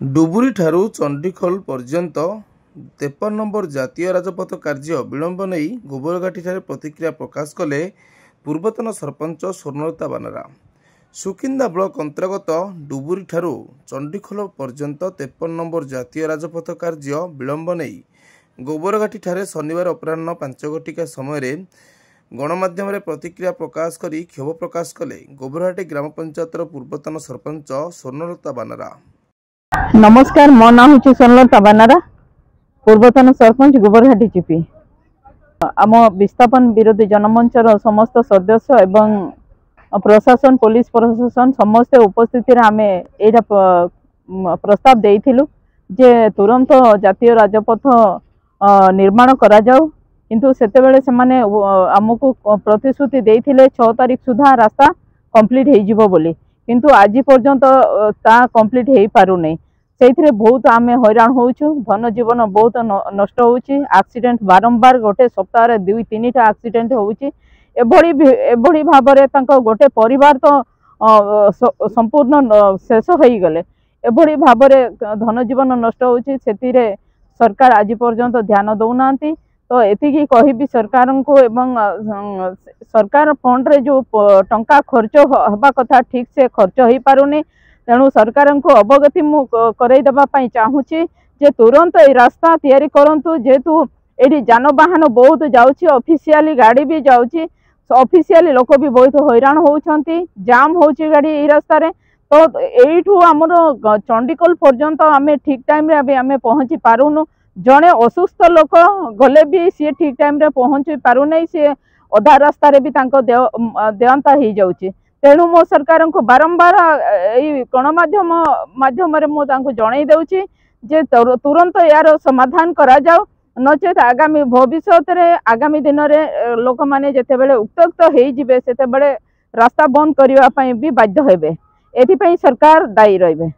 डुबुरी ठारू चंडीखोल पर्यंत 53 नंबर जातीय राजपथ कार्य विलंब नहीं गोबरघाटी प्रतिक्रिया प्रकाश कले पूर्वतन सरपंच स्वर्णलता बानरा। सुकिंदा ब्लॉक अंतर्गत डुबुरी ठारू चंडीखोल पर्यंत 53 नंबर जातीय राजपथ कार्य विलंब नहीं गोबरघाटी शनिवार अपराह्न 5 घटिका समय गणमाध्यम प्रतिक्रिया प्रकाश करी क्षोभ प्रकाश कले गोबरघाटी ग्राम पंचायतर पूर्वतन सरपंच स्वर्णलता बानरा। नमस्कार, मो ना हूँ स्वर्णलता बानरा, पूर्वतन सरपंच गोबरघाटी चिपी। आम विस्थापन विरोधी जनमंचर समस्त सदस्य एवं प्रशासन पुलिस प्रशासन समस्ते उपस्थित आम एटा प्रस्ताव देइथिलु जे तुरंत जातीय राजपथ निर्माण करा जाऊ, किंतु सेतेबेले सेमाने आमको प्रतिश्रुति देइथिले 6 तारीख सुधा रास्ता कंप्लीट हो जिवो बोली, किंतु आज पर्यंत ता कंप्लीट हो पारु नै। से बहुत आम हैरान होचु, धन जीवन बहुत नष्ट होउची। एक्सीडेंट बारंबार गोटे सप्ताह 2-3टा एक्सीडेंट होउची। एभली भाबरे तांको गोटे परिवार तो संपूर्ण शेष हो गले। एभली भाबरे धन जीवन नष्ट होउची, सेतिरे सरकार आज पर्यंत ध्यान दौनांती। तो एतिकी कहिबी सरकार को एवं सरकार फंड रे जो टंका खर्च हबा कथा ठीक से खर्च हो पारुनी। तेणु सरकार को अवगति मु करईदेबा चाहूँगी जे तुरंत ये रास्ता तैयारी करंतु, जेहेतु ये जानवाहन बहुत जाउची, ऑफिशियली गाड़ी भी जाउची, ऑफिशियली लोक भी बहुत हैरान होउछंती, जाम होउची गाड़ी ये रास्ता रे। तो एठू हमर चंडीखोल पर्यंत आमे ठीक टाइम रे आमे पहुंची पारुनु। जड़े असुस्थ लोक गले भी सी ठीक टाइम रे पहुंची पारु नै, सी अधा रास्ता रे भी तांको देहांता हो जाउची। तेणु मो सरकार को बारंबार गणमाध्यम माध्यम मुझे जन दूची जे तुरंत यार समाधान करा जाओ, नचेत आगामी भविष्य रे आगामी दिन में लोक मैंने जिते उत्त्यक्त हो रास्ता बंद करने भी बाध्य हेबे। एथिपाई सरकार दायी रहिबे।